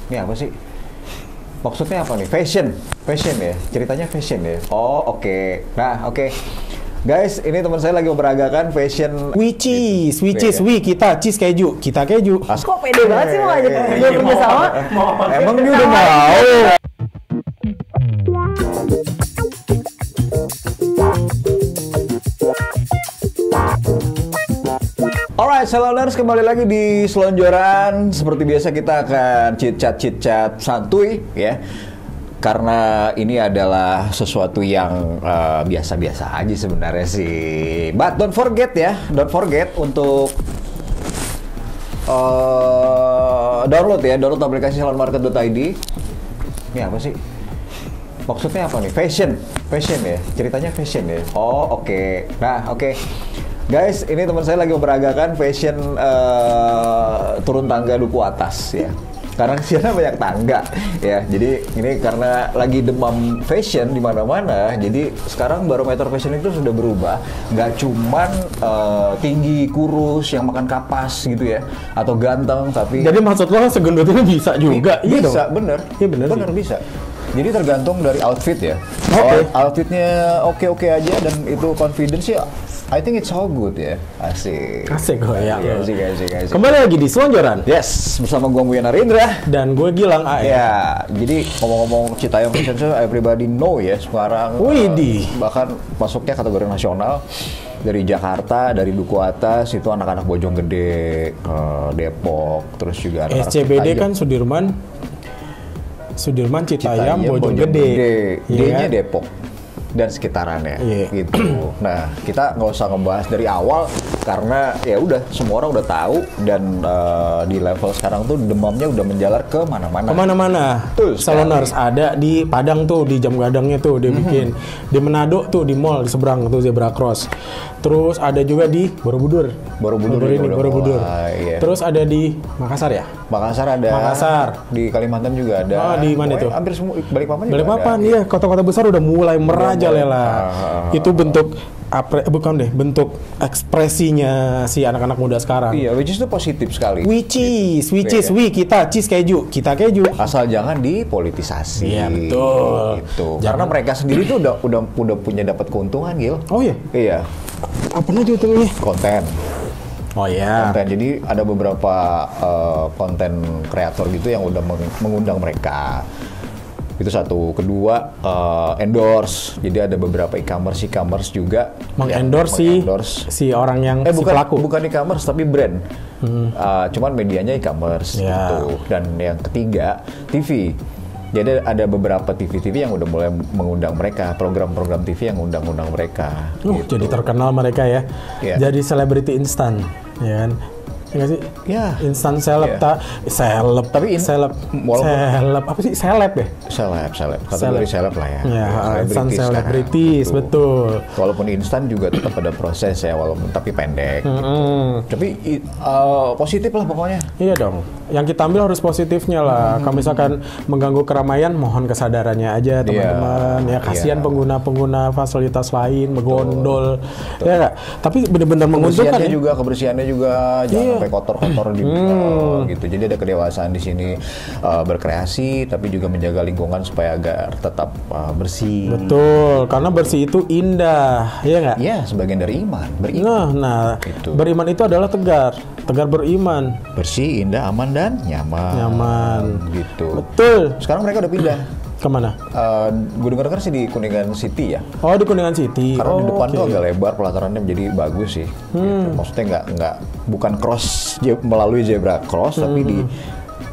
Ini apa sih? Maksudnya apa nih? Fashion ya? Ceritanya fashion ya? Oh, oke. Nah, oke. Guys, ini teman saya lagi memperagakan fashion. We cheese, kita cheese keju, kita keju. Kok pede banget sih mau ngajak gue kerja sama? Emang dia udah mau? Alright, Saloners, kembali lagi di Selonjoran. Seperti biasa kita akan chit-chat santuy ya. Karena ini adalah sesuatu yang biasa-biasa aja sebenarnya sih. But don't forget untuk download aplikasi salonmarket.id. Ini apa sih? Maksudnya apa nih? Fashion ya? Ceritanya fashion ya? Oh, oke. Nah, oke. Guys, ini teman saya lagi memperagakan fashion turun tangga duku atas ya. Karena di sana banyak tangga ya. Jadi ini karena lagi demam fashion di mana-mana. Jadi sekarang barometer fashion itu sudah berubah. Nggak cuman tinggi, kurus, yang makan kapas gitu ya, atau ganteng, tapi Jadi maksud lo segendut ini bisa juga? Bisa, bener. Iya bener Bisa. Jadi tergantung dari outfit ya. Oke. Outfitnya oke aja dan itu confidence ya. I think it's all good ya. Asik kok ya. Asik. Kembali lagi di Selonjoran. Yes, bersama gue Muyan Narendra. Dan gue Gilang A. Ya, jadi ngomong-ngomong Citayam Fashion Show, everybody know ya sekarang. Widih. Bahkan masuknya kategori nasional. Dari Jakarta, dari Duku Atas, itu anak-anak Bojonggede, Depok, terus juga anak-anak SCBD Citayam. kan Sudirman, Citayam, Bojonggede. D-nya Iya. Depok dan sekitarannya, Iya. gitu. Nah, kita nggak usah ngebahas dari awal karena ya udah semua orang udah tahu dan di level sekarang tuh demamnya udah menjalar ke mana-mana. Kemana-mana. Betul sekali. Saloners ada di Padang tuh, di Jam Gadangnya tuh dia bikin. Di Manado tuh di mall di seberang tuh Zebra Cross. Terus ada juga di Borobudur. Borobudur juga udah Borobudur. mulai, iya. Terus ada di Makassar ya? Makassar ada. Makassar. Di Kalimantan juga ada. Oh, di mana Pokoknya itu? Hampir semua. Balikpapan juga Balikpapan, ada. iya, kota-kota besar udah mulai merajalela. Itu Itu bentuk bentuk ekspresinya si anak-anak muda sekarang. Iya, which is itu positif sekali. We cheese, kita cheese keju, kita keju. Asal jangan dipolitisasi. Iya, betul. Gitu. Karena mereka sendiri tuh udah punya dapat keuntungan, Gil. Oh iya, Iya, apa aja untungnya? konten. Oh iya. Konten. Jadi ada beberapa konten kreator gitu yang udah mengundang mereka. Itu satu. Kedua, endorse. Jadi ada beberapa e-commerce juga Mengendorse si orang yang si pelaku. bukan e-commerce tapi brand. Cuman medianya e-commerce Ya. gitu. Dan yang ketiga, TV. Jadi ada beberapa TV yang udah mulai mengundang mereka, program-program TV yang undang-undang mereka. Gitu. Jadi terkenal mereka ya. Iya. Jadi selebriti instan, ya kan? Ya nggak sih? Ya. Instan seleb, Iya. seleb. Tapi seleb apa sih? Seleb ya? Seleb. Kategori seleb lah ya. Ya, instan Selebritis selebritis, kan. betul. Walaupun instan juga tetap ada proses ya, walaupun tapi pendek. Tapi positif lah pokoknya. Iya dong. Yang kita ambil harus positifnya lah. Kalau misalkan mengganggu keramaian, mohon kesadarannya aja teman-teman. Ya kasihan Iya. pengguna fasilitas lain, megondol. Ya nggak? Tapi benar-benar menguntungkan ya. Kebersihannya juga jangan sampai kotor-kotor di gitu. Jadi ada kedewasaan di sini, berkreasi tapi juga menjaga lingkungan supaya agar tetap bersih. Betul, karena bersih itu indah, ya nggak? Iya, sebagian dari iman. Beriman. Nah, Gitu. beriman itu adalah tegar beriman. Bersih, indah, aman dan nyaman. Gitu. Betul. Sekarang mereka udah pindah. Kemana? Gue dengar sih di Kuningan City ya. Oh, di Kuningan City. Karena di depan oke. tuh agak lebar, pelatarannya menjadi bagus sih. Gitu. Maksudnya bukan cross melalui zebra cross, tapi di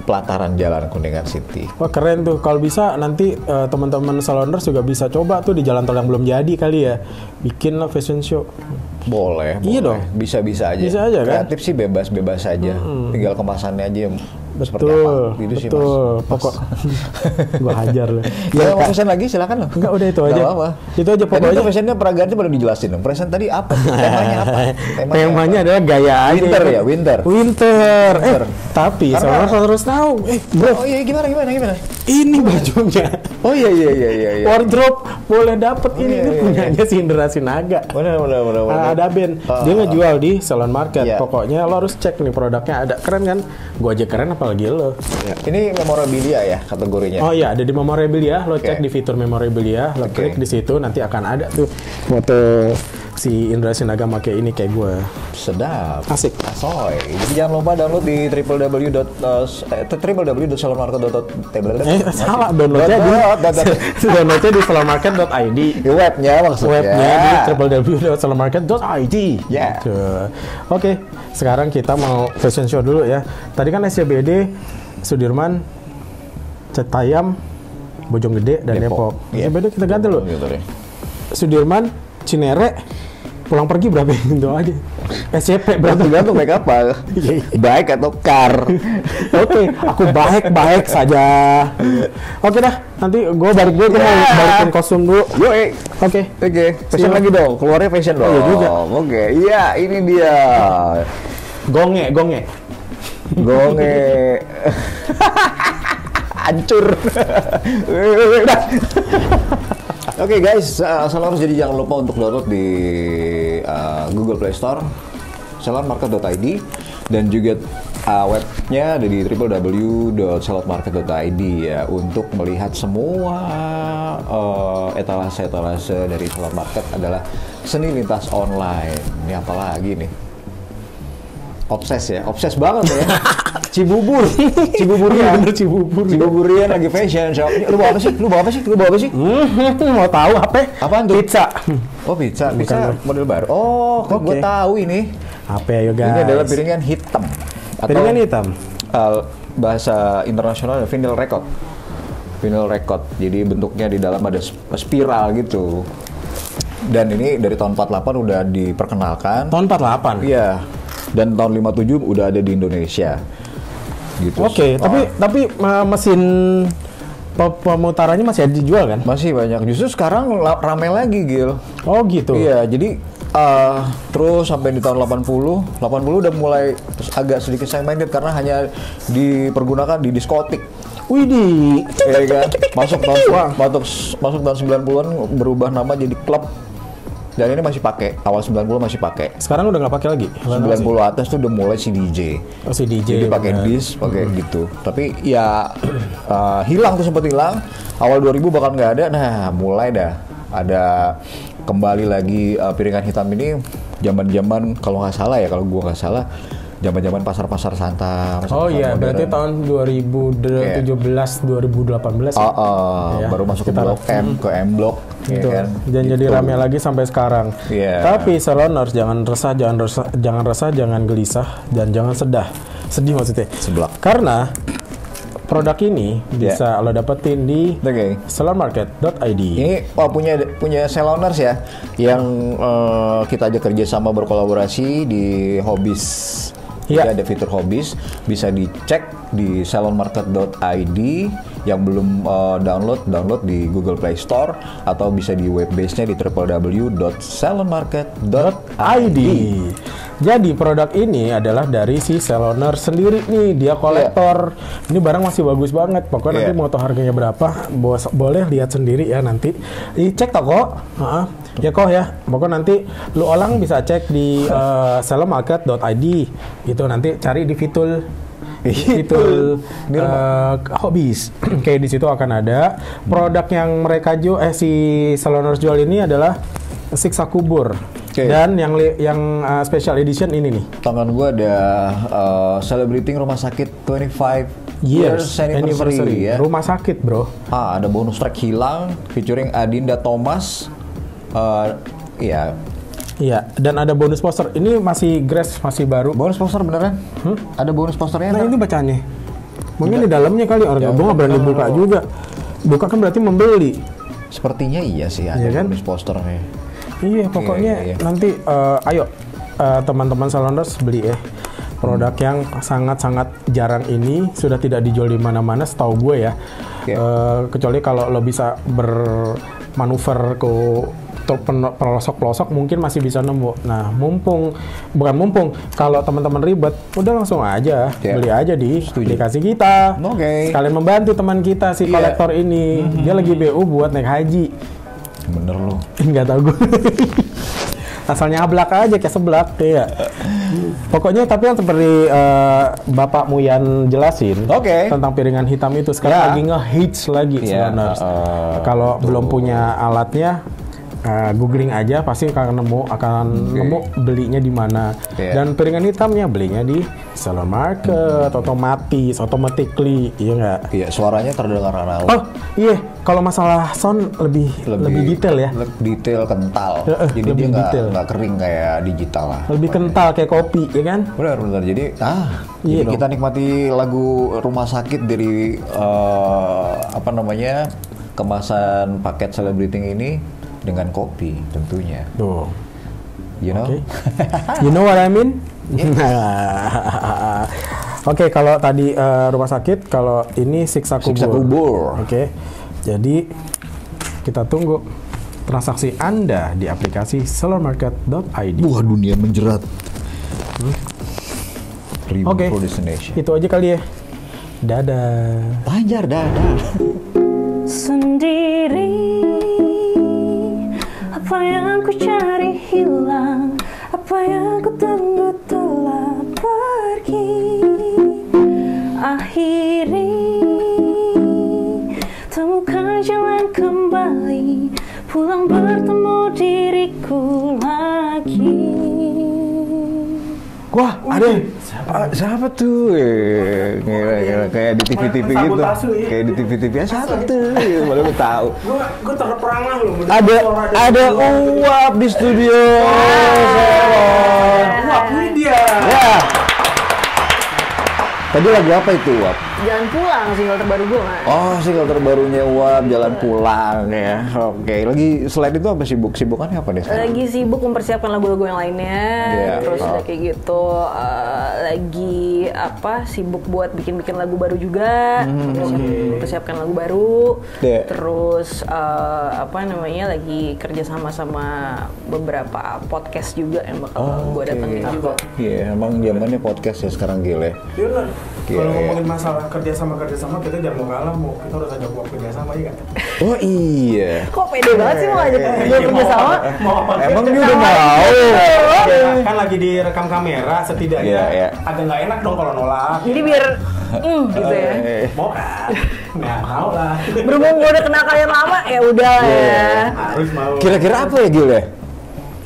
pelataran jalan Kuningan City. Wah keren tuh. Kalau bisa nanti teman-teman saloners juga bisa coba tuh di jalan tol yang belum jadi kali ya. Bikin lah fashion show. Boleh. Iya dong. Bisa-bisa aja. Bisa aja kan? Kreatif sih bebas-bebas aja. Tinggal kemasannya aja seperti Betul, apa. Gitu sih, betul. Mas. Pokok gua hajar lu. Ya, mau pesan lagi silakan loh. Enggak, udah itu aja. Nggak apa-apa. Itu aja Tadi pokoknya. itu fashionnya peragaan pada dijelasin dong. Present tadi apa? Temanya apa? Temanya adalah gaya aja. Winter ya, winter. Winter. Winter. Tapi Karena- saloners harus tahu. Bro, Oh iya, gimana? Ini bajunya. Oh iya. Wardrobe boleh dapet ini iya. punyanya si Indra Sinaga. Benar. Ada band, dia ngejual di Salon Market. Iya. Pokoknya lo harus cek nih produknya, ada keren kan? Gua aja keren apalagi lo. Ya. Ini memorabilia ya kategorinya. Oh iya, ada di memorabilia. Lo cek Oke. di fitur memorabilia, lo Oke. klik di situ, nanti akan ada tuh foto si Indra Sinaga make ini kayak gue. Sedap. Asik. Asoy. Jadi jangan lupa download di www.downloadnya Salah, downloadnya di salonmarket.id. Di webnya maksudnya. Webnya di www.salonmarket.id. Ya. Gitu. Oke, sekarang kita mau fashion show dulu ya. Tadi kan SCBD, Sudirman, Cetayam, Bojonggede, dan Depok. Iya. SCBD kita ganti loh. Gitu deh. Sudirman, Cinere, pulang pergi berapa itu aja. SCP berapa? Tergantung naik apa. Baik atau car. Oke, aku baik saja. Oke dah, nanti gue balik dulu, gue mau balikin kostum dulu. Yoi. Oke. Fashion lagi dong. Keluarnya fashion dong. Iya juga. Oke. Iya, ini dia. Gonge. Gonge. Hancur. Udah. Oke guys, Salon jadi jangan lupa untuk download di Google Play Store, salonmarket.id, dan juga webnya ada di www.salonmarket.id ya, untuk melihat semua etalase-etalase dari Salon Market adalah seni lintas online. Ini apa lagi nih? Obses banget ya. Cibuburian. Bener Cibubur. Cibuburian lagi fashion shop. Lu bawa apa sih? Mau tahu apa? Apaan tuh? Pizza. Oh, pizza Bukan. model baru. Oh, Oke. gue tahu ini. Apa ya guys? Ini adalah piringan hitam. Piringan hitam. Bahasa internasional vinyl record. Jadi bentuknya di dalam ada spiral gitu. Dan ini dari tahun 48 udah diperkenalkan. Tahun 48. Iya. Dan tahun 57 udah ada di Indonesia. Gitu. Oke, tapi mesin pemutarannya masih ada dijual kan? Masih banyak. Justru sekarang rame lagi, Gil. Oh gitu. Iya, jadi terus sampai di tahun 80 udah mulai agak sedikit segmented karena hanya dipergunakan di diskotik. Widih. Iya kan? Masuk tahun 90-an berubah nama jadi klub. Dan ini masih pakai, awal 90 masih pakai. Sekarang udah nggak pakai lagi. 90 atas tuh udah mulai si DJ. Oh, si DJ. Jadi pakai disc, pakai gitu. Tapi ya hilang tuh, sempat hilang. Awal 2000 bakal nggak ada. Nah, mulai dah ada kembali lagi piringan hitam ini. Zaman-zaman kalau nggak salah ya, kalau gua nggak salah, zaman-zaman pasar-pasar Santa. Oh iya, berarti tahun 2017, 2018 ya? Ya, baru masuk ke sekitar. Blok M, ke M Block. Gitu. Ya kan? Dan jadi Gitu. rame lagi sampai sekarang. Iya. Tapi saloners jangan resah, jangan gelisah, dan jangan sedih maksudnya. Seblak. Karena produk ini bisa lo dapetin di Oke. salonmarket.id. Ini punya saloners ya, yang kita aja kerjasama berkolaborasi di Hobbies. Iya. Jadi ada fitur Hobbies, bisa dicek di salonmarket.id. Yang belum download di Google Play Store, atau bisa di web base-nya di www.salonmarket.id. Jadi produk ini adalah dari si saloner sendiri nih, dia kolektor. Ini barang masih bagus banget. Pokoknya nanti mau tahu harganya berapa, boleh lihat sendiri ya nanti. Cek toko. Ya kok ya. Pokoknya nanti lu orang bisa cek di salonmarket.id. Itu nanti cari di fitur Hobbies. Kayak di situ akan ada produk yang mereka si saloners jual ini adalah siksa kubur. Okay. Dan yang special edition ini nih. Tangan gua ada celebrating rumah sakit 25 years anniversary ya. Rumah sakit, bro. Ada bonus track hilang featuring Adinda Thomas. Iya, dan ada bonus poster. Ini masih grass, masih baru. Bonus poster beneran? Ada bonus posternya? Nah, ini bacaannya. Mungkin di dalamnya kali orang gue nggak berani buka juga. Buka kan berarti membeli. Sepertinya iya sih, ada kan? bonus posternya. Iya, pokoknya nanti ayo teman-teman saloners beli ya. Produk yang sangat-sangat jarang ini, sudah tidak dijual di mana-mana setahu gue ya. Kecuali kalau lo bisa bermanuver ke pelosok-pelosok mungkin masih bisa nemu. Nah, bukan mumpung, kalau teman-teman ribet, udah langsung aja beli aja di aplikasi kita. Sekalian membantu teman kita si kolektor ini. Dia lagi BU buat naik haji. Bener loh. Nggak tahu gue. Asalnya ablak aja kayak seblak ya. Pokoknya tapi yang seperti Bapak Muyan jelasin tentang piringan hitam itu sekarang lagi nge-hits lagi Saloners. Kalau belum punya alatnya, googling aja pasti akan nemu belinya di mana. Dan piringan hitamnya belinya di Salon Market, automatically, iya nggak? Iya, suaranya terdengar analog. Oh iya, kalau masalah sound lebih detail ya. Detail, kental. Jadi dia nggak kering kayak digital lah. Lebih kental kayak kopi, ya kan? Benar. Jadi jadi kita nikmati lagu Rumah Sakit dari kemasan paket celebrating ini dengan kopi tentunya. Tuh. You know? You know what I mean? Oke, kalau tadi Rumah Sakit, kalau ini Siksa Kubur. Oke. Jadi kita tunggu transaksi Anda di aplikasi salonmarket.id. Wah, dunia menjerat. Oke. Itu aja kali ya. Dadah. Panjar dadah. Sendiri, apa yang ku cari hilang, apa yang ku tunggu telah pergi. Akhiri temukan jalan kembali, pulang bertemu diriku lagi. Wah, ada siapa tuh? Gila, kayak di TV-TV gitu. Kayak di TV-TV siapa tuh? Baru gue tahu. Gue terperangah loh. Ada Uap di studio. Uap ini dia. Ya. Tadi lagu apa itu, Uap? Jalan Pulang, single terbaru gue, Mas. Oh, single terbarunya Uap, Jalan Pulang ya. Oke, lagi selain itu apa sibukannya apa deh sekarang? Lagi sibuk mempersiapkan lagu-lagu yang lainnya, terus udah kayak gitu. Lagi sibuk buat bikin lagu baru juga, terus mempersiapkan lagu baru. Terus lagi kerja sama beberapa podcast juga yang bakal gue datengin juga. Iya, emang zamannya podcast ya sekarang gile. Kalau ngomongin masalah kerjasama kita jangan mau kalah, kita udah ajak gua kerjasama ya kan? Oh iya. Kok pede banget sih mau ngajak gue kerjasama? Emang dia udah mau. Kan lagi direkam kamera, setidaknya agak nggak enak dong kalau nolak. Jadi biar gitu ya. Mau kan? Nggak mau lah. Berhubung gue udah kenal kalian lama, ya udah ya. Harus mau. Kira-kira apa ya Gil ya?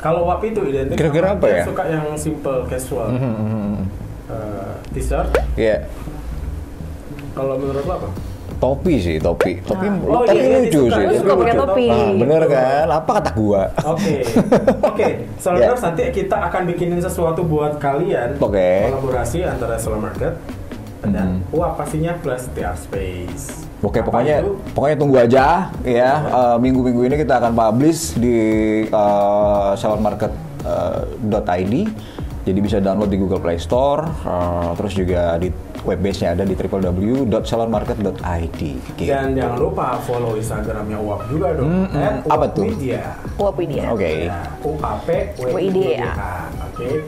Kalau Wap itu identik. Kira-kira apa ya? Suka yang simple, casual. T-shirt. Iya. Kalau menurut lo apa? Topi sih. Topi iya, lucu sih. Gue suka pakai topi. Bener kan? Apa kata gua? Oke. Saloners, nanti kita akan bikinin sesuatu buat kalian. Kolaborasi antara Salon Market dan pastinya plus TR Space. Oke, pokoknya tunggu aja ya. Minggu-minggu ini kita akan publish di salonmarket.id. Jadi bisa download di Google Play Store, terus juga di webbase-nya ada di www.salonmarket.id. Dan jangan lupa follow Instagramnya Uap juga dong. Apa tuh? Uapwidia. Oke. UAPWIDIA. Oke.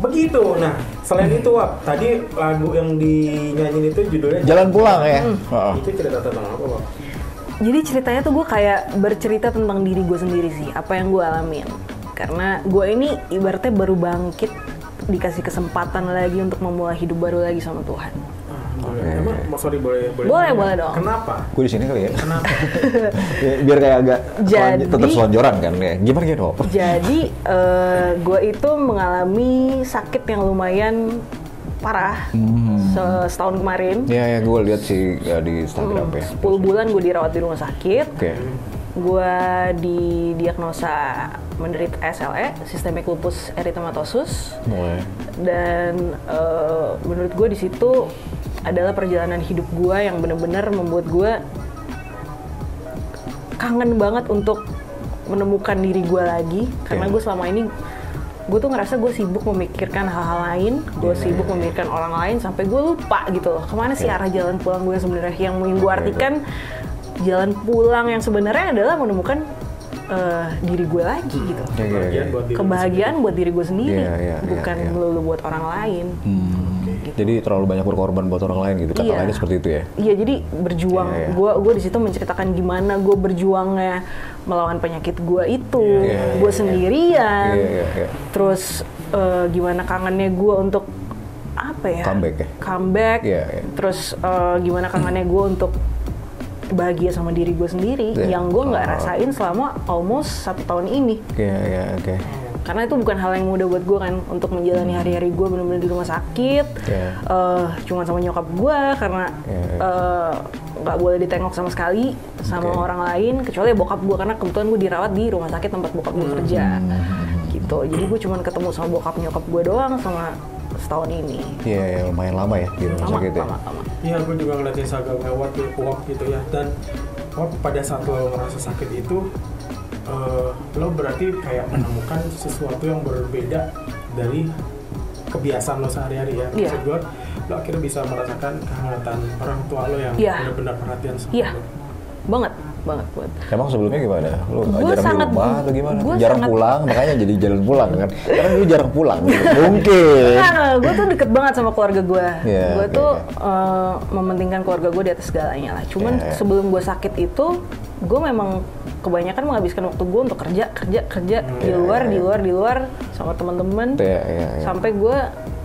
Begitu. Nah, selain itu Uap, tadi lagu yang dinyanyiin itu judulnya Jalan Pulang ya. Itu cerita tentang apa, Uap? Jadi ceritanya tuh gue kayak bercerita tentang diri gue sendiri sih, apa yang gue alamin. Karena gue ini ibaratnya baru bangkit, dikasih kesempatan lagi untuk memulai hidup baru lagi sama Tuhan. Emang, sorry boleh dong. Kenapa? Gue di sini kali ya. Kenapa? Biar kayak agak tetap selonjoran kan ya. Gimana gitu? Jadi gue itu mengalami sakit yang lumayan parah setahun kemarin. Iya, gue lihat sih di Instagram ya. 10 bulan gue dirawat di rumah sakit. Oke. Gue didiagnosa menderita SLE, Systemic Lupus Erythematosus. Dan menurut gue di situ adalah perjalanan hidup gue yang benar-benar membuat gue kangen banget untuk menemukan diri gue lagi. Karena gue selama ini gue tuh ngerasa gue sibuk memikirkan hal-hal lain, gue sibuk memikirkan orang lain sampai gue lupa gitu loh. Kemana sih arah jalan pulang gue sebenarnya? Yang ingin gue artikan jalan pulang yang sebenarnya adalah menemukan diri gue lagi gitu. Kebahagiaan buat diri gue sendiri, bukan melulu buat orang lain. Gitu. Jadi terlalu banyak berkorban buat orang lain gitu, kata lainnya seperti itu ya? Iya, jadi berjuang. Gue di situ menceritakan gimana gue berjuangnya melawan penyakit gue itu, gue sendirian. Terus gimana kangennya gue untuk apa ya? Comeback. Terus gimana kangennya gue untuk bahagia sama diri gue sendiri yang gue nggak rasain selama almost 1 tahun ini. Karena itu bukan hal yang mudah buat gue kan, untuk menjalani hari-hari gue benar-benar di rumah sakit, cuma sama nyokap gue karena nggak boleh ditengok sama sekali sama orang lain kecuali bokap gue, karena kebetulan gue dirawat di rumah sakit tempat bokap gue kerja gitu. Jadi gue cuma ketemu sama bokap nyokap gue doang sama setahun ini. Iya, lumayan lama ya di rumah sakit ya. Iya, gue juga ngeliat Instagram lewat gitu ya. Dan pada saat lo ngerasa sakit itu, lo berarti kayak menemukan sesuatu yang berbeda dari kebiasaan lo sehari-hari ya. Maksud gue, lo akhirnya bisa merasakan kehangatan orang tua lo yang benar-benar perhatian sama lo. Banget. Emang sebelumnya gimana? Lu jarang di rumah atau gimana? Jarang pulang, makanya jadi jalan pulang kan? Karena lu jarang pulang, mungkin. Gue tuh deket banget sama keluarga gue. Gue tuh mementingkan keluarga gue di atas segalanya lah. Cuman sebelum gue sakit itu, gue memang kebanyakan menghabiskan waktu gue untuk kerja di luar sama teman-teman. Sampai gue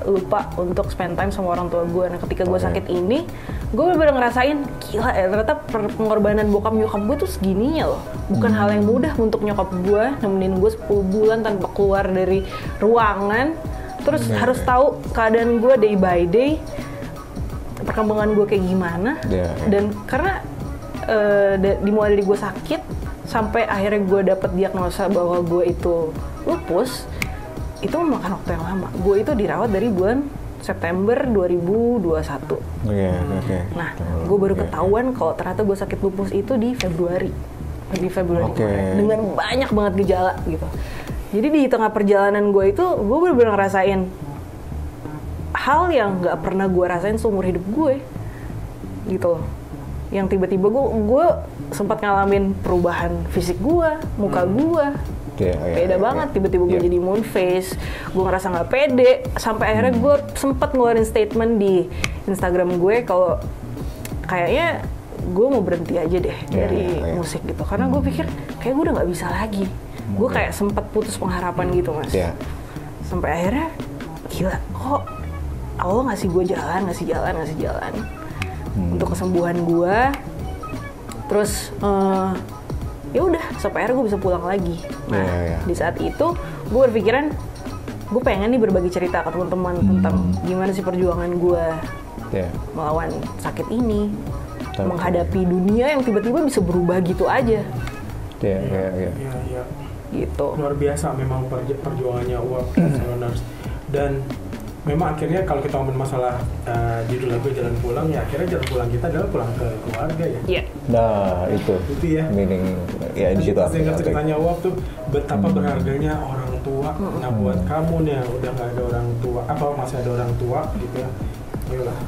lupa untuk spend time sama orang tua gue. Nah, ketika gue sakit ini, gue bener-bener ngerasain gila ya, ternyata pengorbanan bokap nyokap gue tuh segininya loh. Bukan hal yang mudah untuk nyokap gue nemenin gue 10 bulan tanpa keluar dari ruangan, terus harus tahu keadaan gue day by day, perkembangan gue kayak gimana. Dan karena dimulai dari gue sakit sampai akhirnya gue dapet diagnosa bahwa gue itu lupus, itu memakan waktu yang lama. Gue itu dirawat dari bulan September 2021. Nah, gue baru ketahuan kalau ternyata gue sakit lupus itu di Februari. Dengan banyak banget gejala gitu. Jadi di tengah perjalanan gue itu, gue bener-bener ngerasain hal yang nggak pernah gue rasain seumur hidup gue, gitu loh. Yang tiba-tiba gue sempat ngalamin perubahan fisik gue, muka gue. Beda banget, tiba-tiba gue jadi moon face, gue ngerasa nggak pede, sampai akhirnya gue sempat ngeluarin statement di Instagram gue kalau kayaknya gue mau berhenti aja deh dari musik gitu, karena gue pikir kayak gue udah nggak bisa lagi, gue kayak sempat putus pengharapan gitu mas, sampai akhirnya gila kok Allah ngasih gue jalan untuk kesembuhan gue, terus ya udah sampai akhirnya gue bisa pulang lagi. Nah di saat itu gue berpikiran gue pengen nih berbagi cerita ke teman-teman tentang gimana sih perjuangan gue melawan sakit ini, menghadapi dunia yang tiba-tiba bisa berubah gitu aja. Gitu. Luar biasa memang perjuangannya Uap Saloners. Dan memang akhirnya kalau kita ngomongin masalah judul lagu Jalan Pulang, ya akhirnya jalan pulang kita adalah pulang ke keluarga ya. Nah itu ya meaning ya di situ. Dengar ceritanya Uap tuh betapa berharganya orang tua. Nah buat kamu nih yang udah nggak ada orang tua, apa masih ada orang tua gitu ya, ayolah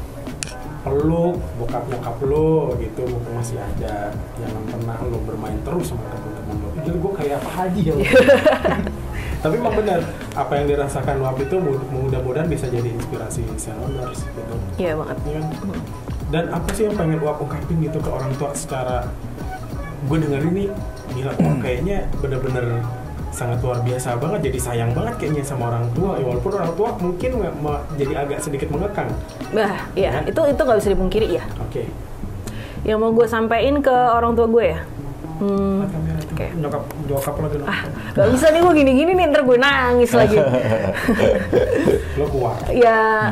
peluk bokap nyokap lo gitu, mumpung masih ada, jangan pernah lo bermain terus sama teman-teman lo. Jadi gue kayak apa haji ya. Tapi memang benar, apa yang dirasakan Uap itu mudah-mudahan bisa jadi inspirasi Saloners gitu. Iya banget. Ya. Dan apa sih yang pengen Uap ungkapin gitu ke orang tua secara, gue denger ini gila, kayaknya bener-bener sangat luar biasa banget, jadi sayang banget kayaknya sama orang tua, ya, walaupun orang tua mungkin jadi agak sedikit mengekang. Nah, ya itu nggak bisa dipungkiri ya. Oke. Yang mau gue sampaikan ke orang tua gue ya. Nyokap lagi. Gak bisa nih gue gini-gini nih, ntar gue nangis lagi. Lo kuat. Ya,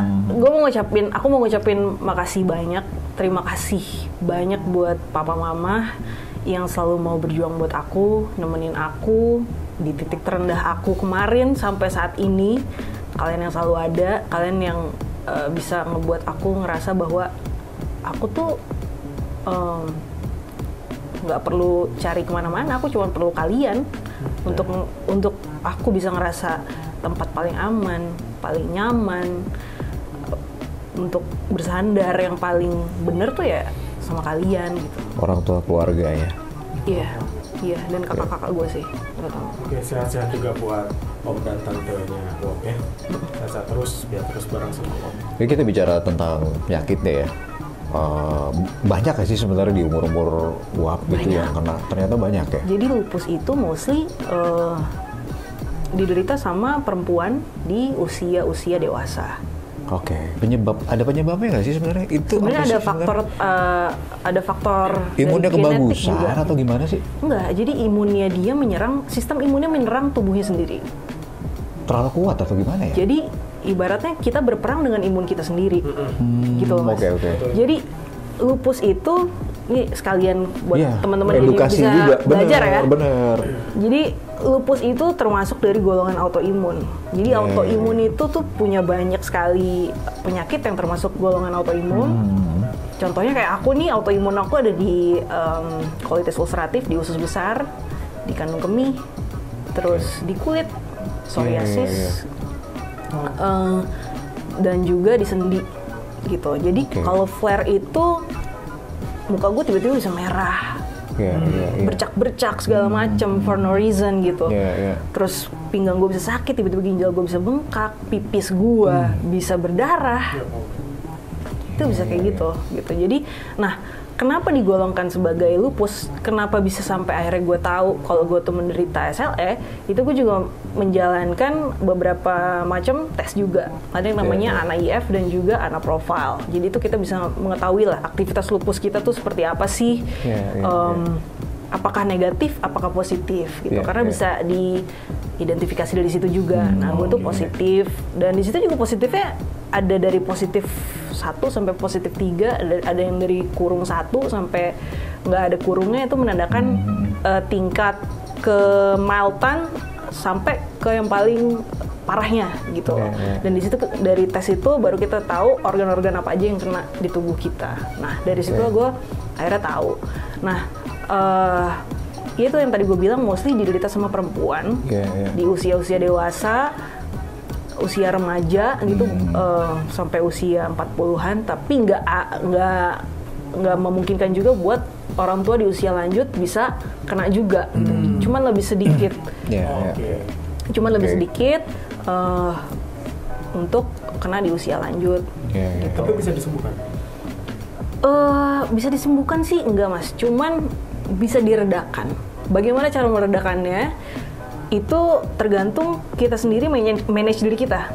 aku mau ngucapin makasih banyak, terima kasih banyak buat papa mama yang selalu mau berjuang buat aku, nemenin aku di titik terendah aku kemarin sampai saat ini. Kalian yang selalu ada, kalian yang bisa ngebuat aku ngerasa bahwa aku tuh nggak perlu cari kemana-mana, aku cuma perlu kalian untuk aku bisa ngerasa tempat paling aman, paling nyaman, untuk bersandar yang paling bener tuh ya sama kalian gitu. Orang tua keluarga ya. Iya. Iya, dan kakak-kakak gue sih. Oke, sehat-sehat juga buat om dan tantenya Wap ya. Sehat terus, biar terus bareng sama om. Jadi kita bicara tentang penyakit deh ya. Banyak gak sih sebenarnya di umur-umur Wap gitu yang kena? Ternyata banyak ya? Jadi lupus itu mostly diderita sama perempuan di usia dewasa. Oke, ada penyebabnya nggak sih sebenarnya? Itu sebenarnya ada faktor imunnya dari genetik kebagusan juga. atau gimana sih? Enggak, jadi sistem imunnya menyerang tubuhnya sendiri. Terlalu kuat atau gimana ya? Jadi ibaratnya kita berperang dengan imun kita sendiri, gitu loh Mas. Oke. Jadi lupus itu ini sekalian buat teman-teman ini edukasi bisa juga. belajar ya. Bener. Jadi lupus itu termasuk dari golongan autoimun. Jadi autoimun itu tuh punya banyak sekali penyakit yang termasuk golongan autoimun. Contohnya kayak aku nih, autoimun aku ada di colitis ulceratif, di usus besar, di kandung kemih, terus di kulit, psoriasis, dan juga di sendi gitu. Jadi kalau flare itu muka gue tiba-tiba bisa merah, bercak-bercak segala macem for no reason gitu. Terus pinggang gue bisa sakit, tiba-tiba ginjal gue bisa bengkak, pipis gue bisa berdarah. Itu bisa kayak gitu. Jadi, nah kenapa digolongkan sebagai lupus? Kenapa bisa sampai akhirnya gue tahu kalau gue tuh menderita SLE? Itu gue juga menjalankan beberapa macam tes juga. Ada yang namanya ANA-IF dan juga ANA Profile. Jadi itu kita bisa mengetahui lah aktivitas lupus kita tuh seperti apa sih? Apakah negatif, apakah positif gitu. Karena bisa diidentifikasi dari situ juga. Nah, gue tuh positif, dan di situ juga positifnya ada dari positif 1 sampai positif 3, ada yang dari kurung 1 sampai nggak ada kurungnya. Itu menandakan tingkat kemildan sampai ke yang paling parahnya gitu. Dan di situ dari tes itu baru kita tahu organ-organ apa aja yang kena di tubuh kita. Nah, dari situ gue akhirnya tahu. Nah, itu yang tadi gue bilang mostly diderita sama perempuan di usia-usia dewasa, usia remaja gitu, sampai usia 40-an, tapi nggak memungkinkan juga buat orang tua di usia lanjut bisa kena juga gitu. Cuman lebih sedikit. Sedikit untuk kena di usia lanjut. Gitu. Tapi bisa disembuhkan? Bisa disembuhkan sih enggak Mas, cuman bisa diredakan. Bagaimana cara meredakannya? Itu tergantung kita sendiri manage diri kita.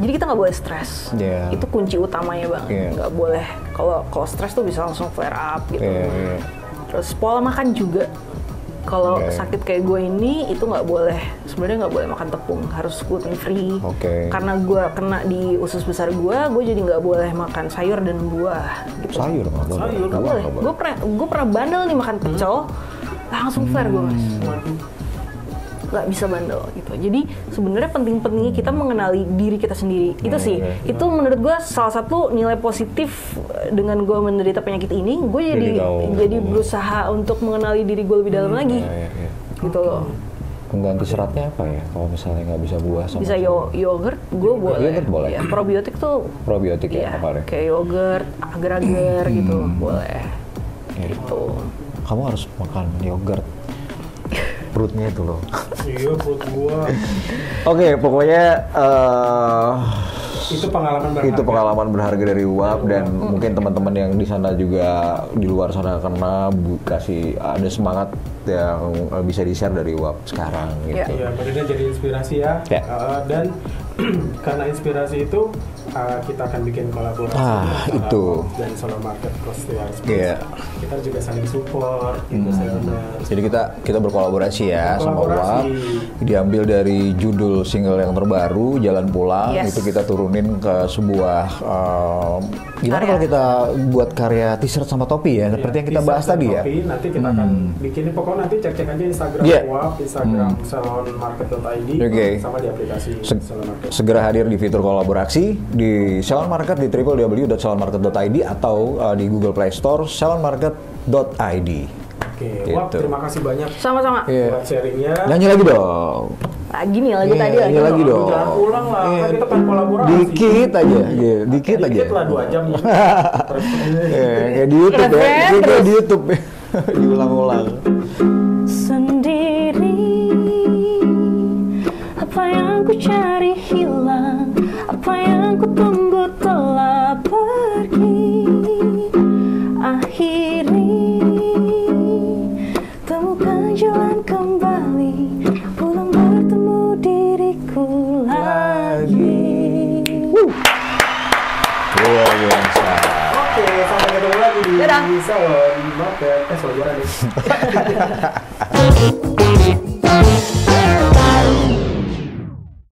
Jadi kita nggak boleh stres. Itu kunci utamanya banget. Nggak boleh. Kalau stres tuh bisa langsung flare up gitu. Terus pola makan juga. Kalau sakit kayak gue ini itu nggak boleh. Sebenarnya nggak boleh makan tepung. Harus gluten free. Karena gue kena di usus besar gue jadi nggak boleh makan sayur dan buah. Gitu. Sayur nggak boleh. Gue pernah bandel nih makan pecel, langsung flare gue Mas. Nggak bisa bandel gitu. Jadi sebenarnya penting-pentingnya kita mengenali diri kita sendiri. Itu sih, itu menurut gue salah satu nilai positif dengan gue menderita penyakit ini. Gue jadi berusaha untuk mengenali diri gue lebih dalam lagi. Gitu loh. Pengganti seratnya apa ya? Kalau misalnya nggak bisa buah sama bisa yogurt, gue boleh. Yogurt boleh. Ya, probiotik tuh. Probiotik ya, apa deh? Kayak yogurt, agar-agar gitu, boleh. Gitu. Kamu harus makan yogurt. Perutnya itu loh. Iya, perut gua. Oke, pokoknya itu pengalaman berharga dari Wap, dan mungkin teman-teman yang di sana juga di luar sana kena kasih ada semangat yang bisa di-share dari Wap sekarang gitu. Iya, mudah-mudahan jadi inspirasi ya. Dan karena inspirasi itu kita akan bikin kolaborasi itu dan Solar Market kita juga saling support gitu. Jadi kita berkolaborasi ya sama Wap. Diambil dari judul single yang terbaru Jalan Pulang, itu kita turunin ke sebuah gimana kalau kita buat karya t-shirt sama topi ya, seperti yang kita bahas tadi ya. Nanti kita akan bikin, pokoknya nanti cek aja Instagram Wap, Instagram salonmarket.id sama di aplikasi Salon Market. Segera hadir di fitur kolaborasi di Salon Market di www.salonmarket.id atau di Google Play Store salonmarket.id. Oke, Wap, terima kasih banyak. Sama-sama. Buat sharingnya. Nyanyi lagi dong. Lagi nih, lagu tadi nyanyi lagi dong. Jangan pulang lah, kan kita kan kolaborasi. Dikit aja. Dikit lah 2 jam. Kayak di YouTube ya. Kayak di YouTube ya. Diulang-ulang. ku tunggu telah pergi. Akhirnya temukan jalan kembali, pulang bertemu diriku lagi. Luar biasa. Oke, sampai ketemu lagi di Dadah. Salon Market. Salon Juara deh.